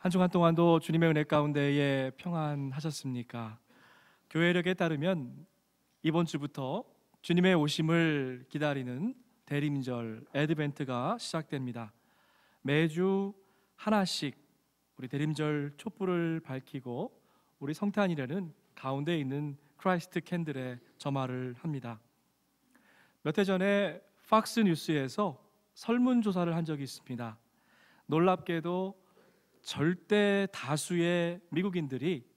한 주간 동안도 주님의 은혜 가운데에 평안하셨습니까? 교회력에 따르면 이번 주부터 주님의 오심을 기다리는 대림절 애드벤트가 시작됩니다. 매주 하나씩 우리 대림절 촛불을 밝히고 우리 성탄일에는 가운데 있는 크라이스트 캔들에 점화를 합니다. 몇 해 전에 팍스 뉴스에서 설문조사를 한 적이 있습니다. 놀랍게도 절대 다수의 미국인들이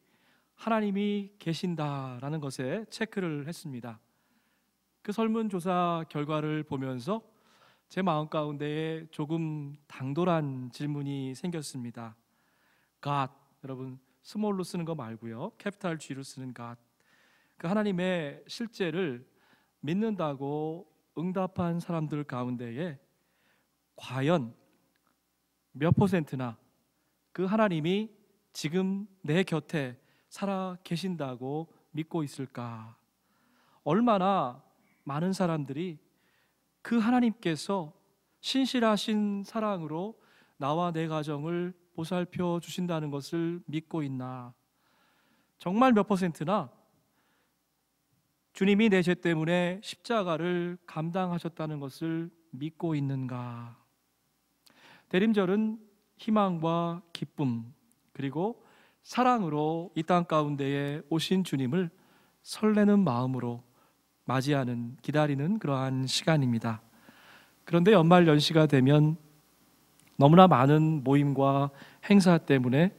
하나님이 계신다라는 것에 체크를 했습니다. 그 설문조사 결과를 보면서 제 마음 가운데에 조금 당돌한 질문이 생겼습니다. God, 여러분 스몰로 쓰는 거 말고요, 캐피탈 G로 쓰는 God, 그 하나님의 실제를 믿는다고 응답한 사람들 가운데에 과연 몇 퍼센트나 그 하나님이 지금 내 곁에 살아 계신다고 믿고 있을까? 얼마나 많은 사람들이 그 하나님께서 신실하신 사랑으로 나와 내 가정을 보살펴 주신다는 것을 믿고 있나? 정말 몇 퍼센트나 주님이 내 죄 때문에 십자가를 감당하셨다는 것을 믿고 있는가? 대림절은 희망과 기쁨 그리고 사랑으로 이 땅 가운데에 오신 주님을 설레는 마음으로 맞이하는, 기다리는 그러한 시간입니다. 그런데 연말 연시가 되면 너무나 많은 모임과 행사 때문에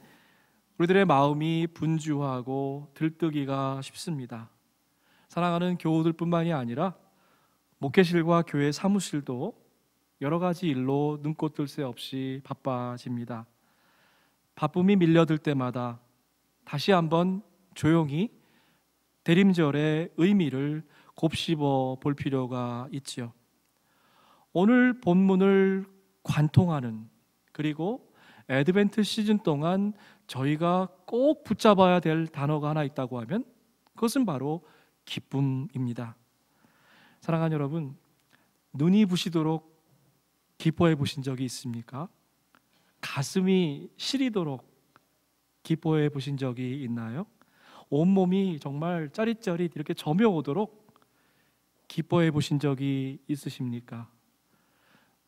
우리들의 마음이 분주하고 들뜨기가 쉽습니다. 사랑하는 교우들뿐만이 아니라 목회실과 교회 사무실도 여러 가지 일로 눈꽃 뜰 새 없이 바빠집니다. 바쁨이 밀려들 때마다 다시 한번 조용히 대림절의 의미를 곱씹어 볼 필요가 있지요. 오늘 본문을 관통하는, 그리고 애드벤트 시즌 동안 저희가 꼭 붙잡아야 될 단어가 하나 있다고 하면 그것은 바로 기쁨입니다. 사랑하는 여러분, 눈이 부시도록 기뻐해 보신 적이 있습니까? 가슴이 시리도록 기뻐해 보신 적이 있나요? 온몸이 정말 짜릿짜릿 이렇게 저며오도록 기뻐해 보신 적이 있으십니까?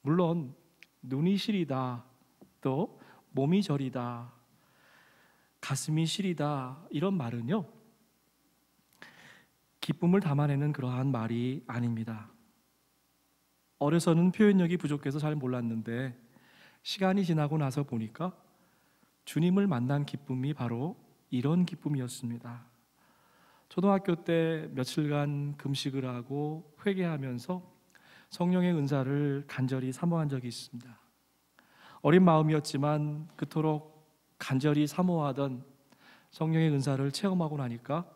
물론 눈이 시리다, 또 몸이 저리다, 가슴이 시리다, 이런 말은요, 기쁨을 담아내는 그러한 말이 아닙니다. 어려서는 표현력이 부족해서 잘 몰랐는데 시간이 지나고 나서 보니까 주님을 만난 기쁨이 바로 이런 기쁨이었습니다. 초등학교 때 며칠간 금식을 하고 회개하면서 성령의 은사를 간절히 사모한 적이 있습니다. 어린 마음이었지만 그토록 간절히 사모하던 성령의 은사를 체험하고 나니까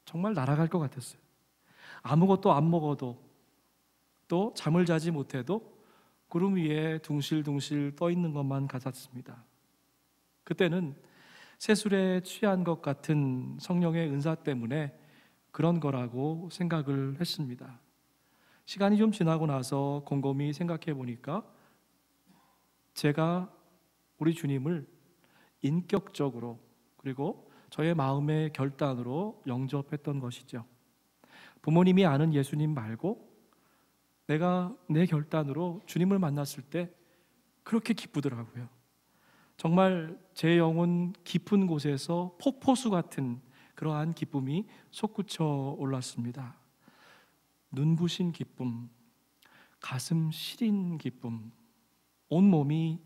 정말 날아갈 것 같았어요. 아무것도 안 먹어도, 또 잠을 자지 못해도 구름 위에 둥실둥실 떠 있는 것만 같았습니다. 그때는 새술에 취한 것 같은 성령의 은사 때문에 그런 거라고 생각을 했습니다. 시간이 좀 지나고 나서 곰곰이 생각해 보니까 제가 우리 주님을 인격적으로, 그리고 저의 마음의 결단으로 영접했던 것이죠. 부모님이 아는 예수님 말고 내가 내 결단으로 주님을 만났을 때 그렇게 기쁘더라고요. 정말 제 영혼 깊은 곳에서 폭포수 같은 그러한 기쁨이 솟구쳐 올랐습니다. 눈부신 기쁨, 가슴 시린 기쁨, 온몸이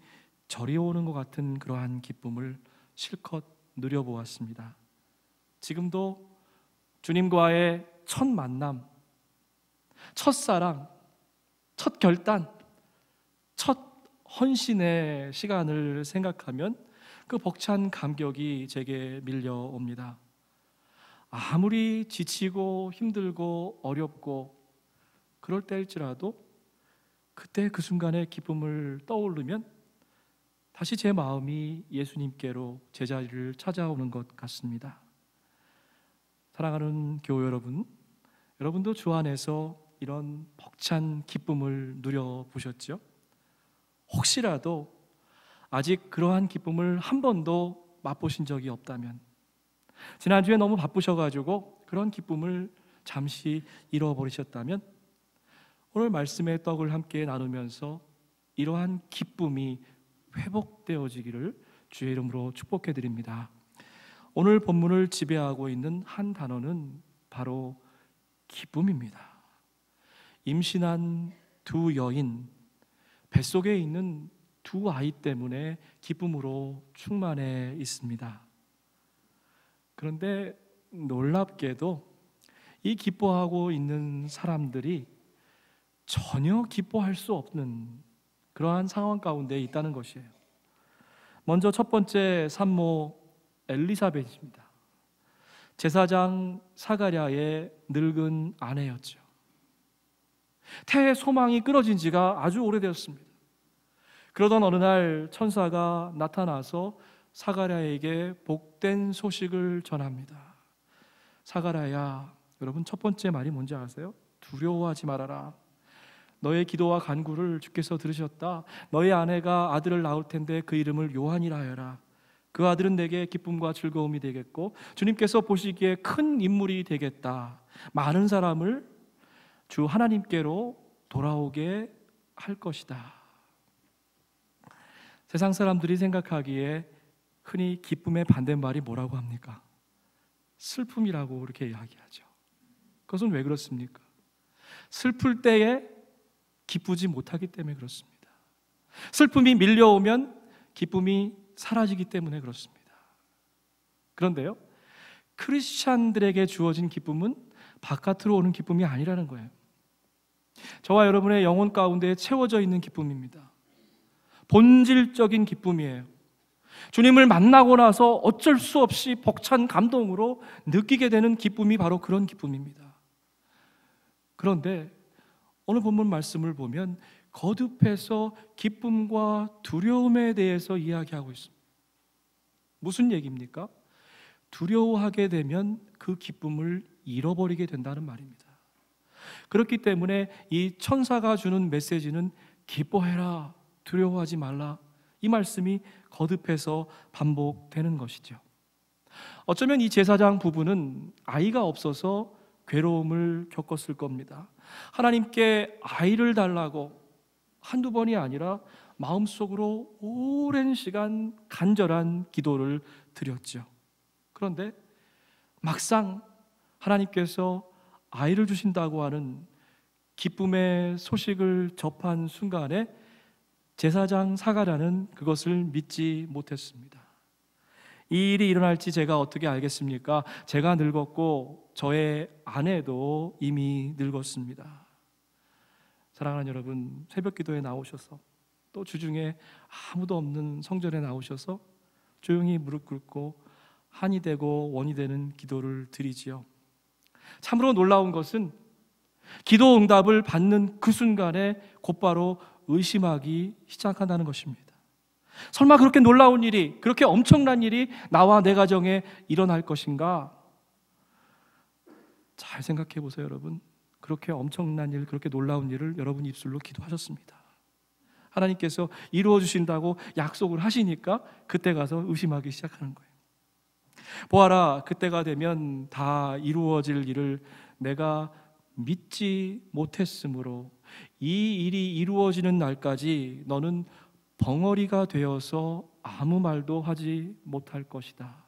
저리오는 것 같은 그러한 기쁨을 실컷 누려보았습니다. 지금도 주님과의 첫 만남, 첫사랑, 첫 결단, 첫 헌신의 시간을 생각하면 그 벅찬 감격이 제게 밀려옵니다. 아무리 지치고 힘들고 어렵고 그럴 때일지라도 그때 그 순간의 기쁨을 떠오르면 다시 제 마음이 예수님께로 제자리를 찾아오는 것 같습니다. 사랑하는 교우 여러분, 여러분도 주 안에서 이런 벅찬 기쁨을 누려보셨죠? 혹시라도 아직 그러한 기쁨을 한 번도 맛보신 적이 없다면, 지난주에 너무 바쁘셔가지고 그런 기쁨을 잠시 잃어버리셨다면, 오늘 말씀의 떡을 함께 나누면서 이러한 기쁨이 회복되어지기를 주의 이름으로 축복해 드립니다. 오늘 본문을 지배하고 있는 한 단어는 바로 기쁨입니다. 임신한 두 여인, 뱃속에 있는 두 아이 때문에 기쁨으로 충만해 있습니다. 그런데 놀랍게도 이 기뻐하고 있는 사람들이 전혀 기뻐할 수 없는 그러한 상황 가운데 있다는 것이에요. 먼저 첫 번째 산모 엘리사벳입니다. 제사장 사가랴의 늙은 아내였죠. 태의 소망이 끊어진 지가 아주 오래되었습니다. 그러던 어느 날 천사가 나타나서 사가랴에게 복된 소식을 전합니다. 사가랴야, 여러분 첫 번째 말이 뭔지 아세요? 두려워하지 말아라. 너의 기도와 간구를 주께서 들으셨다. 너의 아내가 아들을 낳을 텐데 그 이름을 요한이라 하여라. 그 아들은 내게 기쁨과 즐거움이 되겠고 주님께서 보시기에 큰 인물이 되겠다. 많은 사람을 주 하나님께로 돌아오게 할 것이다. 세상 사람들이 생각하기에 흔히 기쁨의 반대말이 뭐라고 합니까? 슬픔이라고 이렇게 이야기하죠. 그것은 왜 그렇습니까? 슬플 때에 기쁘지 못하기 때문에 그렇습니다. 슬픔이 밀려오면 기쁨이 사라지기 때문에 그렇습니다. 그런데요, 크리스찬들에게 주어진 기쁨은 바깥으로 오는 기쁨이 아니라는 거예요. 저와 여러분의 영혼 가운데 채워져 있는 기쁨입니다. 본질적인 기쁨이에요. 주님을 만나고 나서 어쩔 수 없이 벅찬 감동으로 느끼게 되는 기쁨이 바로 그런 기쁨입니다. 그런데 오늘 본문 말씀을 보면 거듭해서 기쁨과 두려움에 대해서 이야기하고 있습니다. 무슨 얘기입니까? 두려워하게 되면 그 기쁨을 잃어버리게 된다는 말입니다. 그렇기 때문에 이 천사가 주는 메시지는 기뻐해라, 두려워하지 말라, 이 말씀이 거듭해서 반복되는 것이죠. 어쩌면 이 제사장 부부는 아이가 없어서 괴로움을 겪었을 겁니다. 하나님께 아이를 달라고 한두 번이 아니라 마음속으로 오랜 시간 간절한 기도를 드렸죠. 그런데 막상 하나님께서 아이를 주신다고 하는 기쁨의 소식을 접한 순간에 제사장 사가랴는 그것을 믿지 못했습니다. 이 일이 일어날지 제가 어떻게 알겠습니까? 제가 늙었고 저의 아내도 이미 늙었습니다. 사랑하는 여러분, 새벽 기도에 나오셔서 또 주중에 아무도 없는 성전에 나오셔서 조용히 무릎 꿇고 한이 되고 원이 되는 기도를 드리지요. 참으로 놀라운 것은 기도 응답을 받는 그 순간에 곧바로 의심하기 시작한다는 것입니다. 설마 그렇게 놀라운 일이, 그렇게 엄청난 일이 나와 내 가정에 일어날 것인가? 잘 생각해 보세요, 여러분. 그렇게 엄청난 일, 그렇게 놀라운 일을 여러분 입술로 기도하셨습니다. 하나님께서 이루어 주신다고 약속을 하시니까 그때 가서 의심하기 시작하는 거예요. 보아라, 그때가 되면 다 이루어질 일을 내가 믿지 못했으므로 이 일이 이루어지는 날까지 너는 벙어리가 되어서 아무 말도 하지 못할 것이다.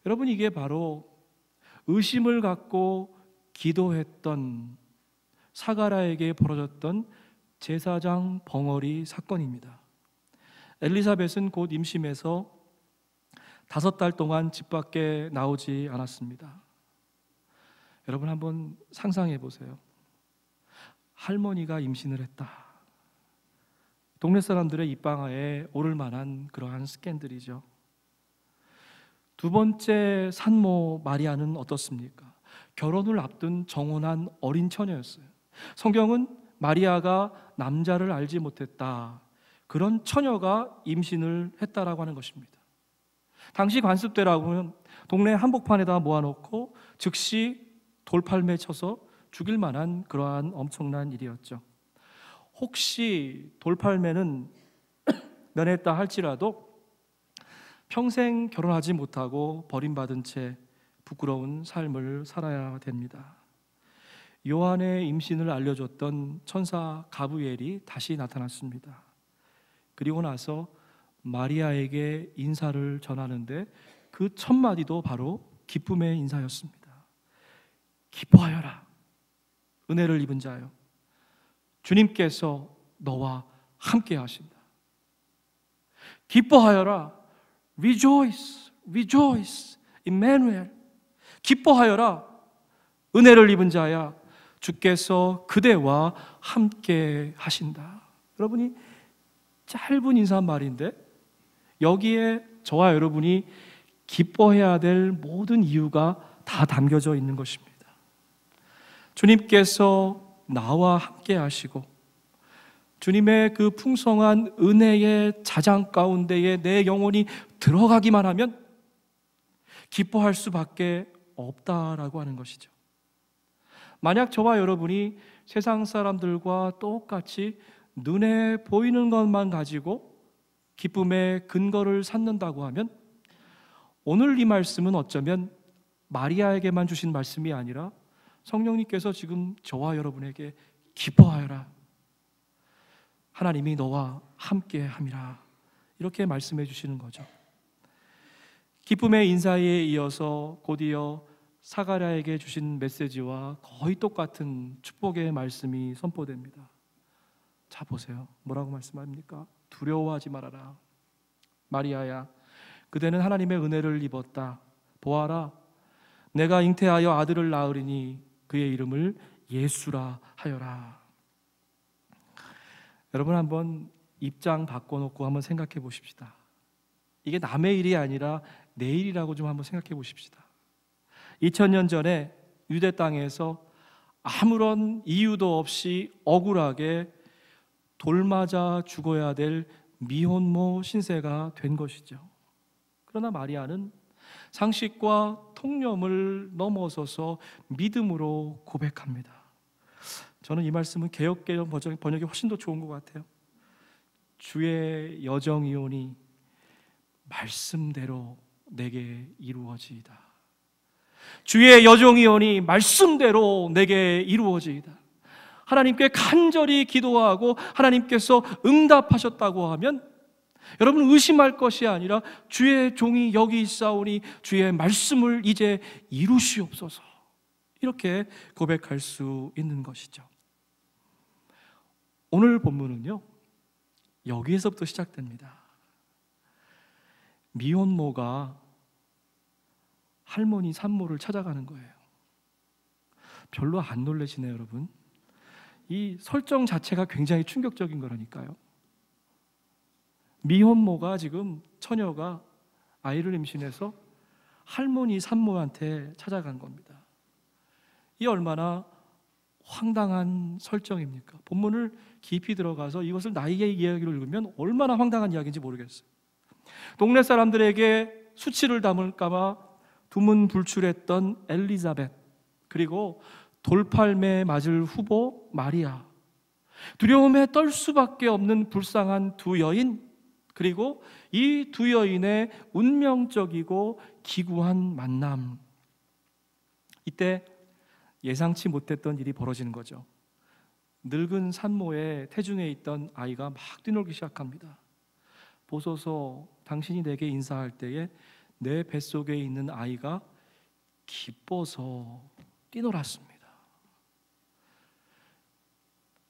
여러분, 이게 바로 의심을 갖고 기도했던 사가랴에게 벌어졌던 제사장 벙어리 사건입니다. 엘리사벳은 곧 임신해서 5달 동안 집 밖에 나오지 않았습니다. 여러분 한번 상상해 보세요. 할머니가 임신을 했다. 동네 사람들의 입방아에 오를 만한 그러한 스캔들이죠. 두 번째 산모 마리아는 어떻습니까? 결혼을 앞둔 정혼한 어린 처녀였어요. 성경은 마리아가 남자를 알지 못했다, 그런 처녀가 임신을 했다라고 하는 것입니다. 당시 관습대라고는 동네 한복판에다 모아놓고 즉시 돌팔매 쳐서 죽일 만한 그러한 엄청난 일이었죠. 혹시 돌팔매는 면했다 할지라도 평생 결혼하지 못하고 버림받은 채 부끄러운 삶을 살아야 됩니다. 요한의 임신을 알려줬던 천사 가브리엘이 다시 나타났습니다. 그리고 나서 마리아에게 인사를 전하는데 그 첫 마디도 바로 기쁨의 인사였습니다. 기뻐하여라, 은혜를 입은 자여, 주님께서 너와 함께 하신다. 기뻐하여라, rejoice, rejoice, Emmanuel. 기뻐하여라, 은혜를 입은 자야, 주께서 그대와 함께 하신다. 여러분이 짧은 인사말인데 여기에 저와 여러분이 기뻐해야 될 모든 이유가 다 담겨져 있는 것입니다. 주님께서 나와 함께 하시고 주님의 그 풍성한 은혜의 자장 가운데에 내 영혼이 들어가기만 하면 기뻐할 수밖에 없다라고 하는 것이죠. 만약 저와 여러분이 세상 사람들과 똑같이 눈에 보이는 것만 가지고 기쁨의 근거를 찾는다고 하면 오늘 이 말씀은 어쩌면 마리아에게만 주신 말씀이 아니라 성령님께서 지금 저와 여러분에게 기뻐하여라, 하나님이 너와 함께 함이라, 이렇게 말씀해 주시는 거죠. 기쁨의 인사에 이어서 곧이어 사가랴에게 주신 메시지와 거의 똑같은 축복의 말씀이 선포됩니다. 자, 보세요. 뭐라고 말씀합니까? 두려워하지 말아라, 마리아야, 그대는 하나님의 은혜를 입었다. 보아라, 내가 잉태하여 아들을 낳으리니 그의 이름을 예수라 하여라. 여러분, 한번 입장 바꿔놓고 한번 생각해 보십시다. 이게 남의 일이 아니라 내 일이라고 좀 한번 생각해 보십시다. 2000년 전에 유대 땅에서 아무런 이유도 없이 억울하게 돌 맞아 죽어야 될 미혼모 신세가 된 것이죠. 그러나 마리아는 상식과 통념을 넘어서서 믿음으로 고백합니다. 저는 이 말씀은 개역개정 번역이 훨씬 더 좋은 것 같아요. 주의 여정이오니 말씀대로 내게 이루어지이다. 주의 여정이오니 말씀대로 내게 이루어지이다. 하나님께 간절히 기도하고 하나님께서 응답하셨다고 하면 여러분 의심할 것이 아니라 주의 종이 여기 있사오니 주의 말씀을 이제 이루시옵소서, 이렇게 고백할 수 있는 것이죠. 오늘 본문은요, 여기에서부터 시작됩니다. 미혼모가 할머니 산모를 찾아가는 거예요. 별로 안 놀라시네요, 여러분. 이 설정 자체가 굉장히 충격적인 거라니까요. 미혼모가 지금 처녀가 아이를 임신해서 할머니 산모한테 찾아간 겁니다. 이 얼마나 황당한 설정입니까? 본문을 깊이 들어가서 이것을 나의 이야기로 읽으면 얼마나 황당한 이야기인지 모르겠어요. 동네 사람들에게 수치를 담을까봐 두문불출했던 엘리자벳, 그리고 돌팔매 맞을 후보 마리아, 두려움에 떨 수밖에 없는 불쌍한 두 여인, 그리고 이 두 여인의 운명적이고 기구한 만남. 이때 예상치 못했던 일이 벌어지는 거죠. 늙은 산모의 태중에 있던 아이가 막 뛰놀기 시작합니다. 보소서, 당신이 내게 인사할 때에 내 뱃속에 있는 아이가 기뻐서 뛰놀았습니다.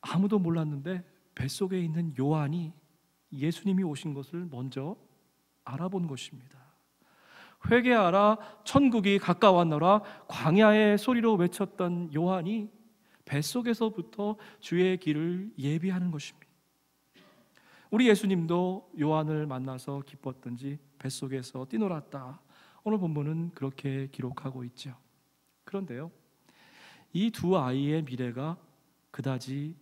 아무도 몰랐는데 뱃속에 있는 요한이 예수님이 오신 것을 먼저 알아본 것입니다. 회개하라, 천국이 가까웠노라, 광야의 소리로 외쳤던 요한이 뱃속에서부터 주의 길을 예비하는 것입니다. 우리 예수님도 요한을 만나서 기뻤던지 뱃속에서 뛰놀았다. 오늘 본문은 그렇게 기록하고 있죠. 그런데요, 이 두 아이의 미래가 그다지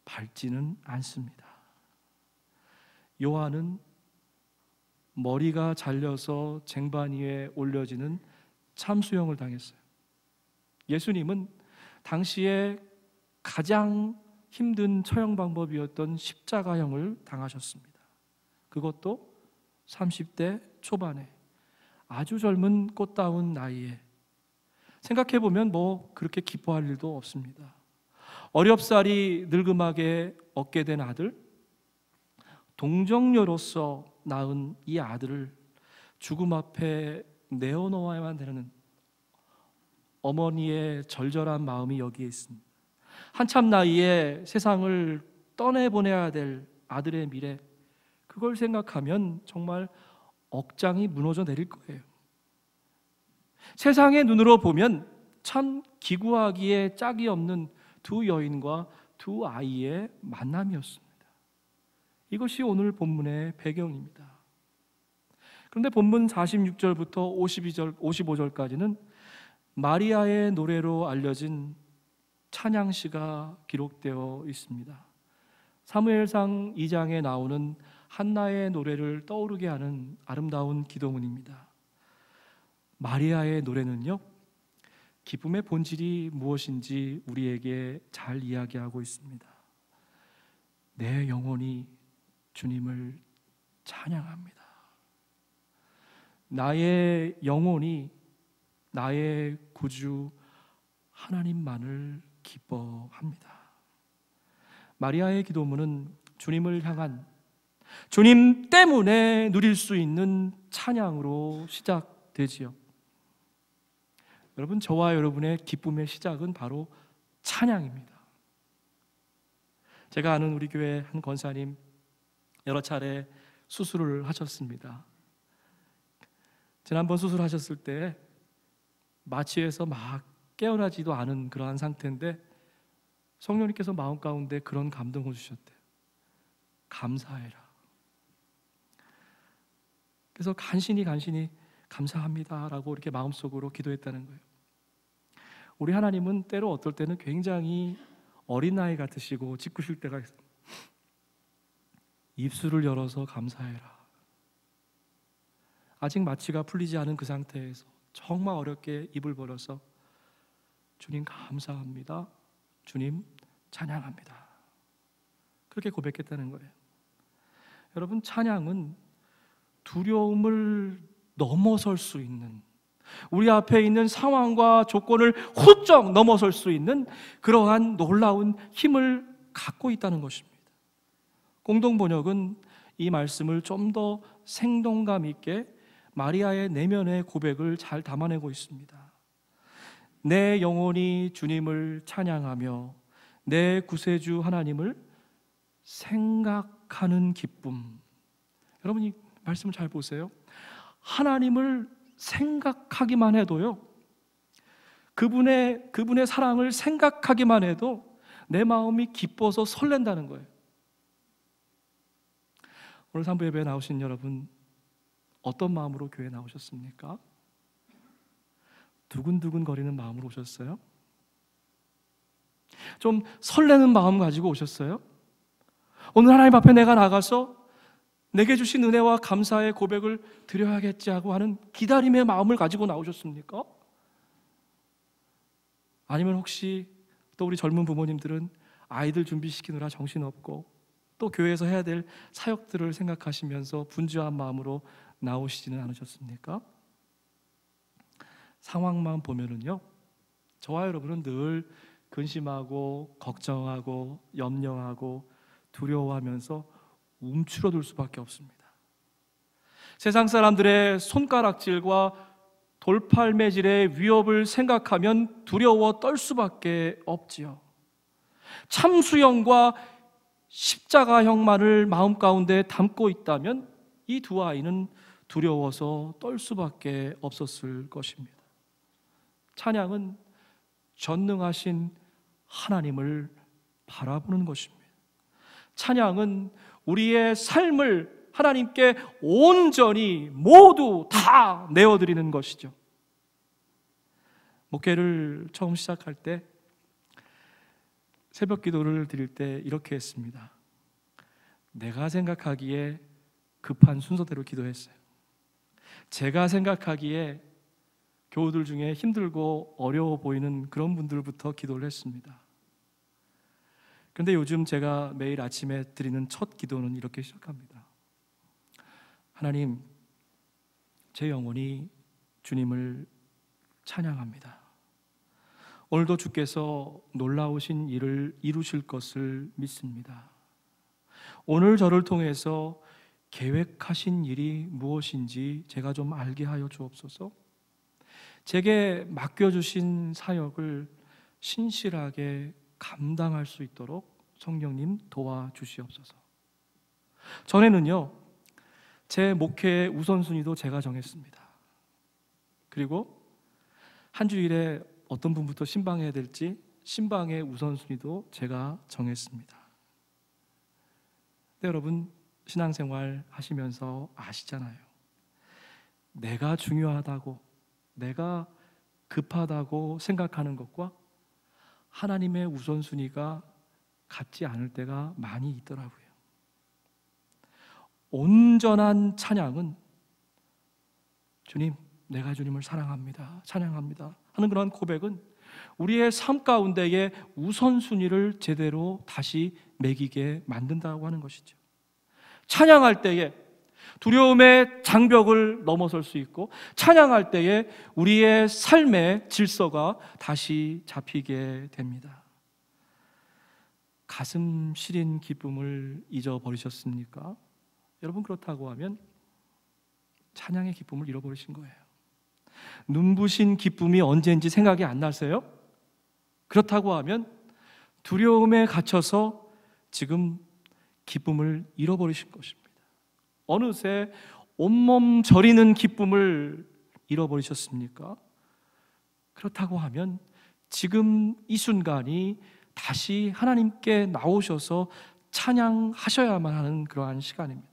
밝지는 않습니다. 요한은 머리가 잘려서 쟁반 위에 올려지는 참수형을 당했어요. 예수님은 당시에 가장 힘든 처형 방법이었던 십자가형을 당하셨습니다. 그것도 30대 초반에, 아주 젊은 꽃다운 나이에. 생각해보면 뭐 그렇게 기뻐할 일도 없습니다. 어렵사리 늙음하게 얻게 된 아들, 동정녀로서 낳은 이 아들을 죽음 앞에 내어놓아야만 되는 어머니의 절절한 마음이 여기에 있습니다. 한참 나이에 세상을 떠내보내야 될 아들의 미래, 그걸 생각하면 정말 억장이 무너져 내릴 거예요. 세상의 눈으로 보면 참 기구하기에 짝이 없는 두 여인과 두 아이의 만남이었습니다. 이것이 오늘 본문의 배경입니다. 그런데 본문 46절부터 55절까지는 마리아의 노래로 알려진 찬양시가 기록되어 있습니다. 사무엘상 2장에 나오는 한나의 노래를 떠오르게 하는 아름다운 기도문입니다. 마리아의 노래는요, 기쁨의 본질이 무엇인지 우리에게 잘 이야기하고 있습니다. 내 영혼이 주님을 찬양합니다. 나의 영혼이 나의 구주 하나님만을 기뻐합니다. 마리아의 기도문은 주님을 향한, 주님 때문에 누릴 수 있는 찬양으로 시작되지요. 여러분, 저와 여러분의 기쁨의 시작은 바로 찬양입니다. 제가 아는 우리 교회 한 권사님, 여러 차례 수술을 하셨습니다. 지난번 수술하셨을 때 마취해서 막 깨어나지도 않은 그러한 상태인데 성령님께서 마음 가운데 그런 감동을 주셨대요. 감사해라. 그래서 간신히 감사합니다라고 이렇게 마음속으로 기도했다는 거예요. 우리 하나님은 때로 어떨 때는 굉장히 어린아이 같으시고 짓궂을 때가 있어요. 입술을 열어서 감사해라. 아직 마취가 풀리지 않은 그 상태에서 정말 어렵게 입을 벌려서 주님 감사합니다, 주님 찬양합니다, 그렇게 고백했다는 거예요. 여러분, 찬양은 두려움을 넘어설 수 있는, 우리 앞에 있는 상황과 조건을 훌쩍 넘어설 수 있는 그러한 놀라운 힘을 갖고 있다는 것입니다. 공동번역은 이 말씀을 좀 더 생동감 있게 마리아의 내면의 고백을 잘 담아내고 있습니다. 내 영혼이 주님을 찬양하며 내 구세주 하나님을 생각하는 기쁨. 여러분, 이 말씀을 잘 보세요. 하나님을 생각하기만 해도요, 그분의 사랑을 생각하기만 해도 내 마음이 기뻐서 설렌다는 거예요. 오늘 3부 예배에 나오신 여러분, 어떤 마음으로 교회에 나오셨습니까? 두근두근 거리는 마음으로 오셨어요? 좀 설레는 마음 가지고 오셨어요? 오늘 하나님 앞에 내가 나가서 내게 주신 은혜와 감사의 고백을 드려야겠지 하고 하는 기다림의 마음을 가지고 나오셨습니까? 아니면 혹시 또 우리 젊은 부모님들은 아이들 준비시키느라 정신없고 또 교회에서 해야 될 사역들을 생각하시면서 분주한 마음으로 나오시지는 않으셨습니까? 상황만 보면은요, 저와 여러분은 늘 근심하고 걱정하고 염려하고 두려워하면서 움츠러들 수밖에 없습니다. 세상 사람들의 손가락질과 돌팔매질의 위협을 생각하면 두려워 떨 수밖에 없지요. 참수형과 십자가형만을 마음 가운데 담고 있다면 이 두 아이는 두려워서 떨 수밖에 없었을 것입니다. 찬양은 전능하신 하나님을 바라보는 것입니다. 찬양은 우리의 삶을 하나님께 온전히 모두 다 내어드리는 것이죠. 목회를 처음 시작할 때 새벽 기도를 드릴 때 이렇게 했습니다. 내가 생각하기에 급한 순서대로 기도했어요. 제가 생각하기에 교우들 중에 힘들고 어려워 보이는 그런 분들부터 기도를 했습니다. 그런데 요즘 제가 매일 아침에 드리는 첫 기도는 이렇게 시작합니다. 하나님, 제 영혼이 주님을 찬양합니다. 오늘도 주께서 놀라우신 일을 이루실 것을 믿습니다. 오늘 저를 통해서 계획하신 일이 무엇인지 제가 좀 알게 하여 주옵소서. 제게 맡겨주신 사역을 신실하게 감당할 수 있도록 성령님 도와주시옵소서. 전에는요, 제 목회의 우선순위도 제가 정했습니다. 그리고 한 주일에 어떤 분부터 신방해야 될지 신방의 우선순위도 제가 정했습니다. 근데 여러분, 신앙생활 하시면서 아시잖아요. 내가 중요하다고, 내가 급하다고 생각하는 것과 하나님의 우선순위가 같지 않을 때가 많이 있더라고요. 온전한 찬양은 주님, 내가 주님을 사랑합니다, 찬양합니다 하는 그런 고백은 우리의 삶 가운데의 우선순위를 제대로 다시 매기게 만든다고 하는 것이죠. 찬양할 때에 두려움의 장벽을 넘어설 수 있고, 찬양할 때에 우리의 삶의 질서가 다시 잡히게 됩니다. 가슴 시린 기쁨을 잊어버리셨습니까? 여러분, 그렇다고 하면 찬양의 기쁨을 잃어버리신 거예요. 눈부신 기쁨이 언제인지 생각이 안 나세요? 그렇다고 하면 두려움에 갇혀서 지금 기쁨을 잃어버리신 것입니다. 어느새 온몸 저리는 기쁨을 잃어버리셨습니까? 그렇다고 하면 지금 이 순간이 다시 하나님께 나오셔서 찬양하셔야만 하는 그러한 시간입니다.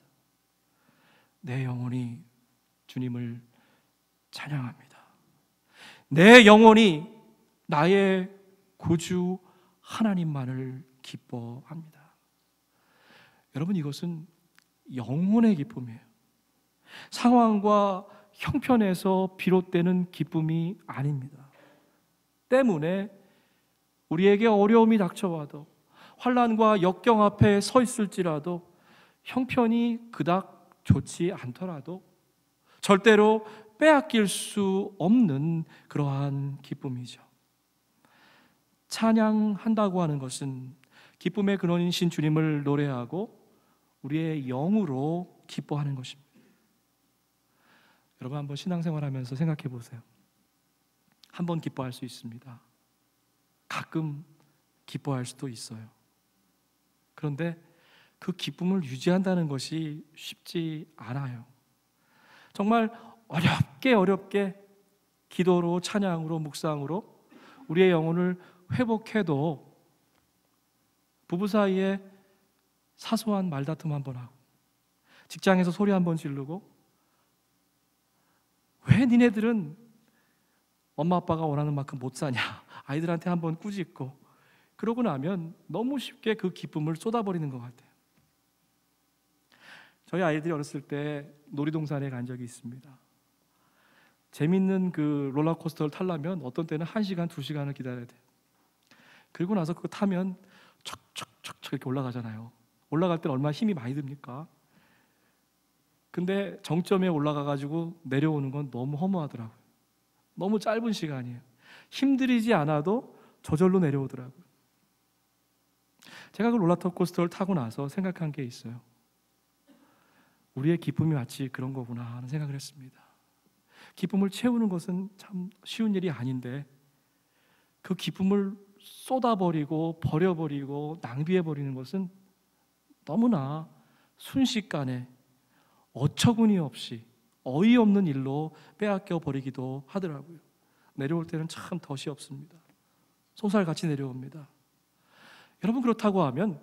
내 영혼이 주님을 찬양합니다. 내 영혼이 나의 구주 하나님만을 기뻐합니다. 여러분, 이것은 영혼의 기쁨이에요. 상황과 형편에서 비롯되는 기쁨이 아닙니다. 때문에 우리에게 어려움이 닥쳐와도, 환난과 역경 앞에 서 있을지라도, 형편이 그닥 좋지 않더라도 절대로 빼앗길 수 없는 그러한 기쁨이죠. 찬양한다고 하는 것은 기쁨의 근원이신 주님을 노래하고 우리의 영으로 기뻐하는 것입니다. 여러분, 한번 신앙생활하면서 생각해 보세요. 한번 기뻐할 수 있습니다. 가끔 기뻐할 수도 있어요. 그런데 그 기쁨을 유지한다는 것이 쉽지 않아요. 정말 어렵게 기도로, 찬양으로, 묵상으로 우리의 영혼을 회복해도 부부 사이에 사소한 말다툼 한번 하고, 직장에서 소리 한번 지르고, 왜 니네들은 엄마 아빠가 원하는 만큼 못 사냐, 아이들한테 한번 꾸짖고, 그러고 나면 너무 쉽게 그 기쁨을 쏟아버리는 것 같아요. 저희 아이들이 어렸을 때 놀이동산에 간 적이 있습니다. 재밌는 그 롤러코스터를 타려면 어떤 때는 1시간, 2시간을 기다려야 돼요. 그리고 나서 그거 타면 척척척척 이렇게 올라가잖아요. 올라갈 때는 얼마나 힘이 많이 듭니까? 근데 정점에 올라가가지고 내려오는 건 너무 허무하더라고요. 너무 짧은 시간이에요. 힘들이지 않아도 저절로 내려오더라고요. 제가 그 롤러코스터를 타고 나서 생각한 게 있어요. 우리의 기쁨이 마치 그런 거구나 하는 생각을 했습니다. 기쁨을 채우는 것은 참 쉬운 일이 아닌데, 그 기쁨을 쏟아버리고 버려버리고 낭비해버리는 것은 너무나 순식간에 어처구니 없이 어이없는 일로 빼앗겨 버리기도 하더라고요. 내려올 때는 참 덫이 없습니다. 솟알같이 내려옵니다. 여러분, 그렇다고 하면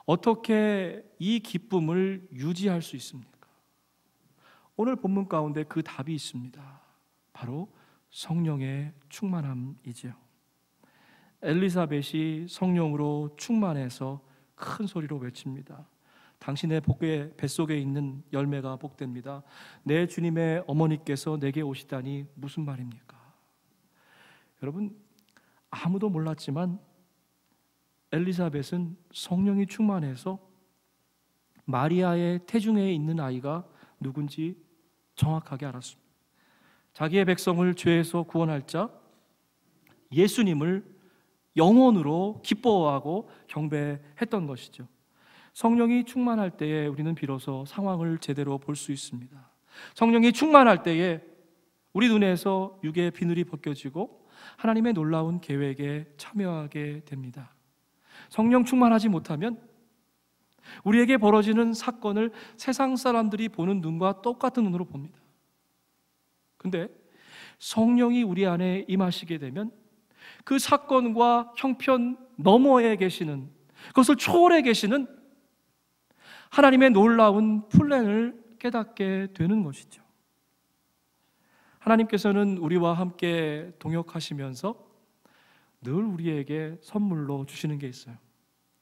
어떻게 이 기쁨을 유지할 수 있습니까? 오늘 본문 가운데 그 답이 있습니다. 바로 성령의 충만함이지요. 엘리사벳이 성령으로 충만해서 큰 소리로 외칩니다. 당신의 뱃속에 있는 열매가 복됩니다. 내 주님의 어머니께서 내게 오시다니 무슨 말입니까? 여러분, 아무도 몰랐지만 엘리사벳은 성령이 충만해서 마리아의 태중에 있는 아이가 누군지 정확하게 알았습니다. 자기의 백성을 죄에서 구원할 자 예수님을 영혼으로 기뻐하고 경배했던 것이죠. 성령이 충만할 때에 우리는 비로소 상황을 제대로 볼 수 있습니다. 성령이 충만할 때에 우리 눈에서 육의 비늘이 벗겨지고 하나님의 놀라운 계획에 참여하게 됩니다. 성령 충만하지 못하면 우리에게 벌어지는 사건을 세상 사람들이 보는 눈과 똑같은 눈으로 봅니다. 근데 성령이 우리 안에 임하시게 되면 그 사건과 형편 너머에 계시는, 그것을 초월해 계시는 하나님의 놀라운 플랜을 깨닫게 되는 것이죠. 하나님께서는 우리와 함께 동역하시면서 늘 우리에게 선물로 주시는 게 있어요.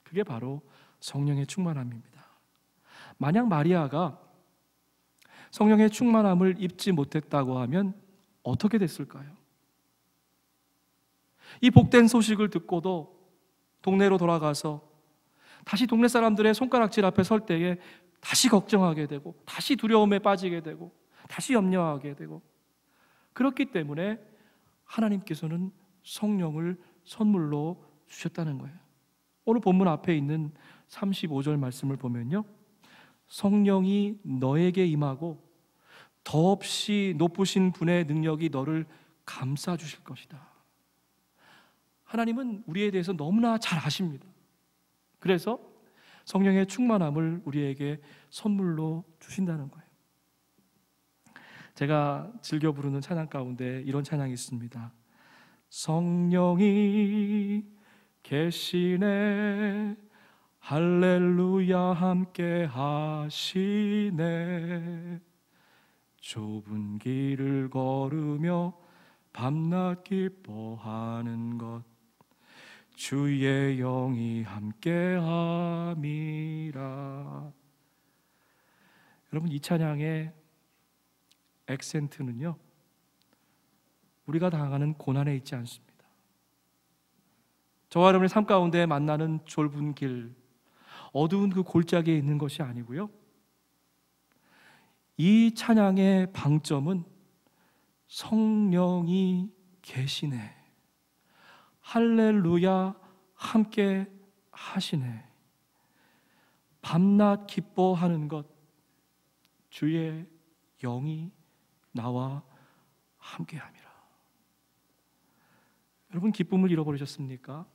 그게 바로 성령의 충만함입니다. 만약 마리아가 성령의 충만함을 입지 못했다고 하면 어떻게 됐을까요? 이 복된 소식을 듣고도 동네로 돌아가서 다시 동네 사람들의 손가락질 앞에 설 때에 다시 걱정하게 되고, 다시 두려움에 빠지게 되고, 다시 염려하게 되고, 그렇기 때문에 하나님께서는 성령을 선물로 주셨다는 거예요. 오늘 본문 앞에 있는 35절 말씀을 보면요, 성령이 너에게 임하고 더없이 높으신 분의 능력이 너를 감싸 주실 것이다. 하나님은 우리에 대해서 너무나 잘 아십니다. 그래서 성령의 충만함을 우리에게 선물로 주신다는 거예요. 제가 즐겨 부르는 찬양 가운데 이런 찬양이 있습니다. 성령이 계시네, 할렐루야 함께 하시네, 좁은 길을 걸으며 밤낮 기뻐하는 것 주의 영이 함께함이라. 여러분, 이 찬양의 액센트는요, 우리가 당하는 고난에 있지 않습니다. 저와 여러분의 삶 가운데 만나는 좁은 길, 어두운 그 골짜기에 있는 것이 아니고요, 이 찬양의 방점은 성령이 계시네, 할렐루야 함께 하시네, 밤낮 기뻐하는 것 주의 영이 나와 함께함이라. 여러분, 기쁨을 잃어버리셨습니까?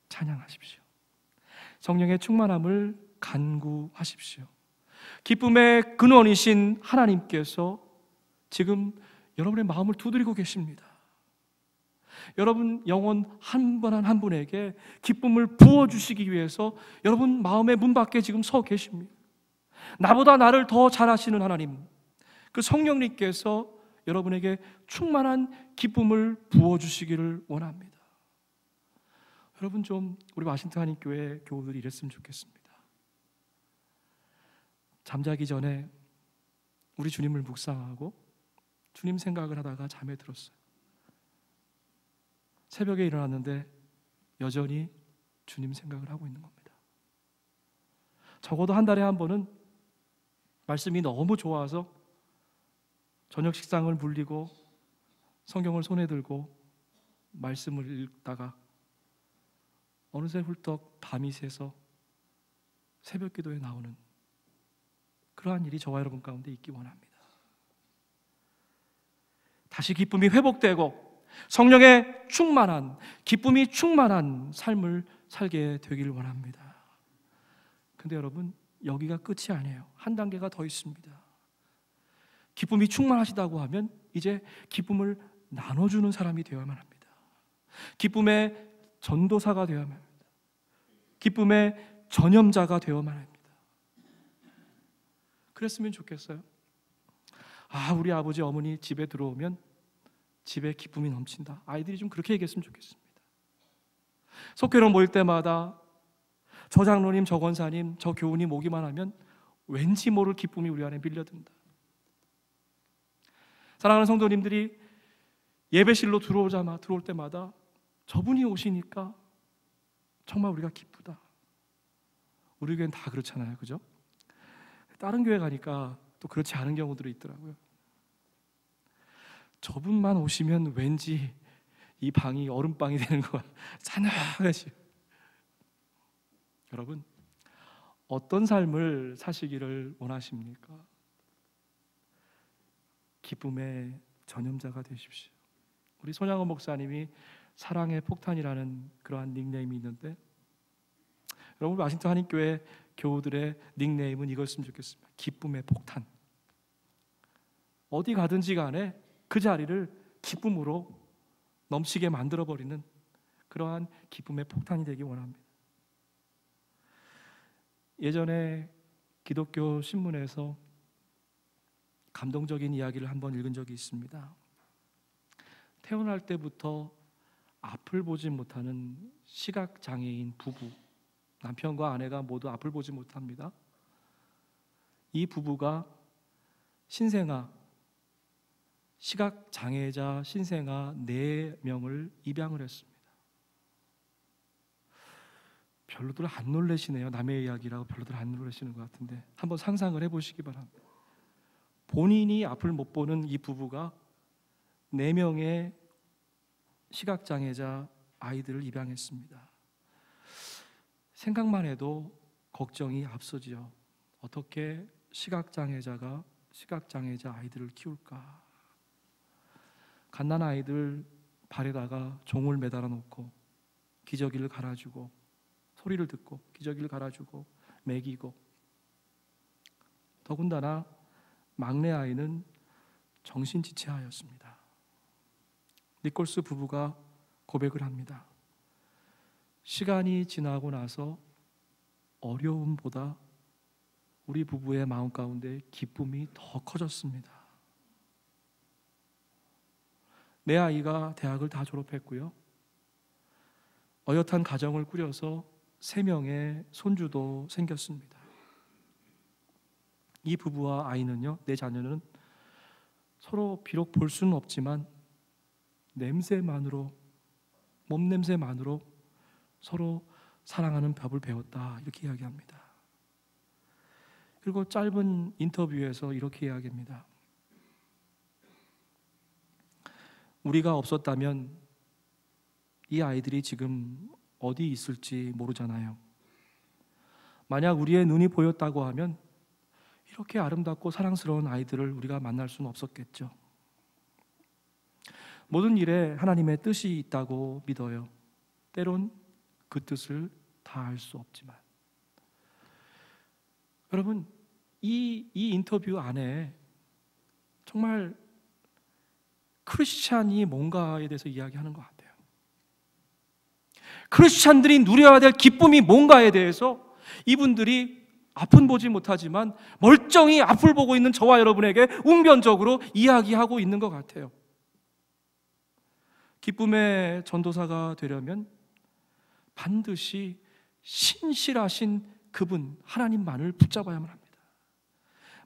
찬양하십시오. 성령의 충만함을 간구하십시오. 기쁨의 근원이신 하나님께서 지금 여러분의 마음을 두드리고 계십니다. 여러분 영혼 한 분 한 분에게 기쁨을 부어주시기 위해서 여러분 마음의 문 밖에 지금 서 계십니다. 나보다 나를 더 잘 아시는 하나님, 그 성령님께서 여러분에게 충만한 기쁨을 부어주시기를 원합니다. 여러분, 좀 우리 와싱턴 한인교회 교우들이 이랬으면 좋겠습니다. 잠자기 전에 우리 주님을 묵상하고 주님 생각을 하다가 잠에 들었어요. 새벽에 일어났는데 여전히 주님 생각을 하고 있는 겁니다. 적어도 한 달에 한 번은 말씀이 너무 좋아서 저녁 식상을 물리고 성경을 손에 들고 말씀을 읽다가 어느새 훌떡 밤이 새서 새벽 기도에 나오는 그러한 일이 저와 여러분 가운데 있기 원합니다. 다시 기쁨이 회복되고 성령의 충만한, 기쁨이 충만한 삶을 살게 되기를 원합니다. 근데 여러분, 여기가 끝이 아니에요. 한 단계가 더 있습니다. 기쁨이 충만하시다고 하면 이제 기쁨을 나눠주는 사람이 되어야만 합니다. 기쁨의 전도사가 되어야만 합니다. 기쁨의 전염자가 되어야만 합니다. 그랬으면 좋겠어요. 우리 아버지 어머니 집에 들어오면 집에 기쁨이 넘친다. 아이들이 좀 그렇게 얘기했으면 좋겠습니다. 속회로 모일 때마다 저 장로님, 저 권사님, 저 교우님 오기만 하면 왠지 모를 기쁨이 우리 안에 밀려든다. 사랑하는 성도님들이 예배실로 들어올 때마다 저분이 오시니까 정말 우리가 기쁘다. 우리 교회는 다 그렇잖아요, 그죠? 다른 교회 가니까 또 그렇지 않은 경우들이 있더라고요. 저분만 오시면 왠지 이 방이 얼음방이 되는 거야. 싸늘하지. 여러분, 어떤 삶을 사시기를 원하십니까? 기쁨의 전염자가 되십시오. 우리 손양원 목사님이 사랑의 폭탄이라는 그러한 닉네임이 있는데, 여러분, 와싱턴 한인교회 교우들의 닉네임은 이거였으면 좋겠습니다. 기쁨의 폭탄. 어디 가든지 간에 그 자리를 기쁨으로 넘치게 만들어버리는 그러한 기쁨의 폭탄이 되기 원합니다. 예전에 기독교 신문에서 감동적인 이야기를 한번 읽은 적이 있습니다. 태어날 때부터 앞을 보지 못하는 시각장애인 부부, 남편과 아내가 모두 앞을 보지 못합니다. 이 부부가 시각장애자 신생아 4명을 입양을 했습니다. 별로들 안 놀라시네요. 남의 이야기라고 별로들 안 놀라시는 것 같은데 한번 상상을 해보시기 바랍니다. 본인이 앞을 못 보는 이 부부가 4명의 시각장애자 아이들을 입양했습니다. 생각만 해도 걱정이 앞서지요. 어떻게 시각장애자가 시각장애자 아이들을 키울까? 갓난 아이들 발에다가 종을 매달아 놓고 기저귀를 갈아주고, 소리를 듣고 기저귀를 갈아주고 먹이고, 더군다나 막내 아이는 정신지체하였습니다. 니콜스 부부가 고백을 합니다. 시간이 지나고 나서 어려움보다 우리 부부의 마음 가운데 기쁨이 더 커졌습니다. 내 아이가 대학을 다 졸업했고요. 어엿한 가정을 꾸려서 3명의 손주도 생겼습니다. 이 부부와 아이는요, 내 자녀는 서로 비록 볼 수는 없지만 냄새만으로, 몸 냄새만으로 서로 사랑하는 법을 배웠다, 이렇게 이야기합니다. 그리고 짧은 인터뷰에서 이렇게 이야기합니다. 우리가 없었다면 이 아이들이 지금 어디 있을지 모르잖아요. 만약 우리의 눈이 보였다고 하면 이렇게 아름답고 사랑스러운 아이들을 우리가 만날 수는 없었겠죠. 모든 일에 하나님의 뜻이 있다고 믿어요. 때론 그 뜻을 다 알 수 없지만. 여러분, 이 인터뷰 안에 정말 크리스찬이 뭔가에 대해서 이야기하는 것 같아요. 크리스찬들이 누려야 될 기쁨이 뭔가에 대해서 이분들이 앞은 보지 못하지만 멀쩡히 앞을 보고 있는 저와 여러분에게 웅변적으로 이야기하고 있는 것 같아요. 기쁨의 전도사가 되려면 반드시 신실하신 그분 하나님만을 붙잡아야만 합니다.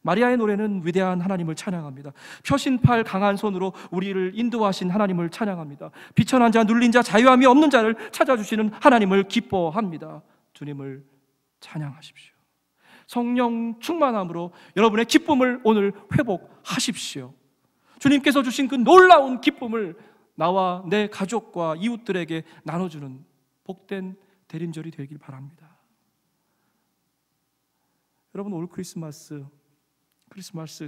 마리아의 노래는 위대한 하나님을 찬양합니다. 표신팔 강한 손으로 우리를 인도하신 하나님을 찬양합니다. 비천한 자, 눌린 자, 자유함이 없는 자를 찾아주시는 하나님을 기뻐합니다. 주님을 찬양하십시오. 성령 충만함으로 여러분의 기쁨을 오늘 회복하십시오. 주님께서 주신 그 놀라운 기쁨을 나와 내 가족과 이웃들에게 나눠주는 복된 대림절이 되길 바랍니다. 여러분, 올 크리스마스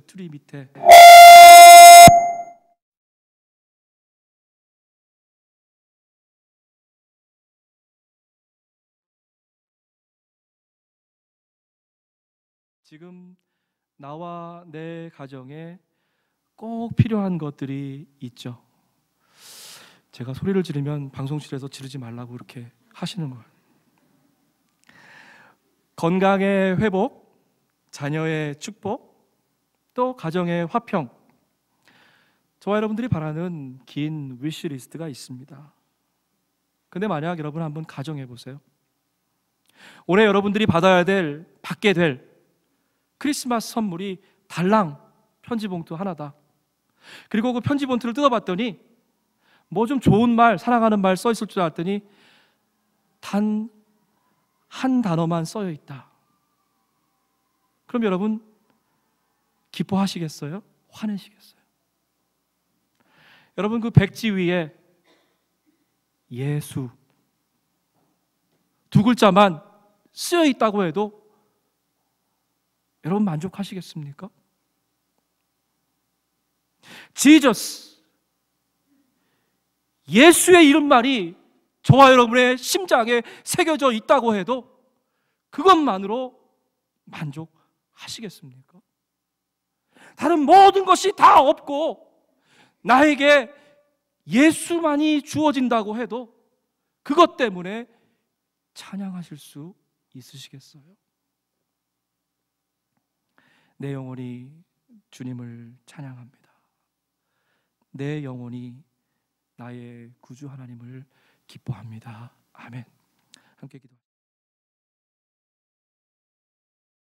트리 밑에 지금 나와 내 가정에 꼭 필요한 것들이 있죠. 제가 소리를 지르면 방송실에서 지르지 말라고 이렇게 하시는 거예요. 건강의 회복, 자녀의 축복, 또 가정의 화평, 저와 여러분들이 바라는 긴 위시리스트가 있습니다. 근데 만약 여러분 한번 가정해 보세요. 올해 여러분들이 받게 될 크리스마스 선물이 달랑 편지봉투 하나다. 그리고 그 편지봉투를 뜯어봤더니 뭐 좀 좋은 말, 사랑하는 말 써 있을 줄 알았더니 단 한 단어만 써여 있다. 그럼 여러분, 기뻐하시겠어요? 화내시겠어요? 여러분, 그 백지 위에 예수 두 글자만 쓰여 있다고 해도 여러분 만족하시겠습니까? Jesus, 예수의 이름만이 저와 여러분의 심장에 새겨져 있다고 해도 그것만으로 만족하시겠습니까? 다른 모든 것이 다 없고 나에게 예수만이 주어진다고 해도 그것 때문에 찬양하실 수 있으시겠어요? 내 영혼이 주님을 찬양합니다. 내 영혼이 나의 구주 하나님을 기뻐합니다. 아멘. 함께 기도.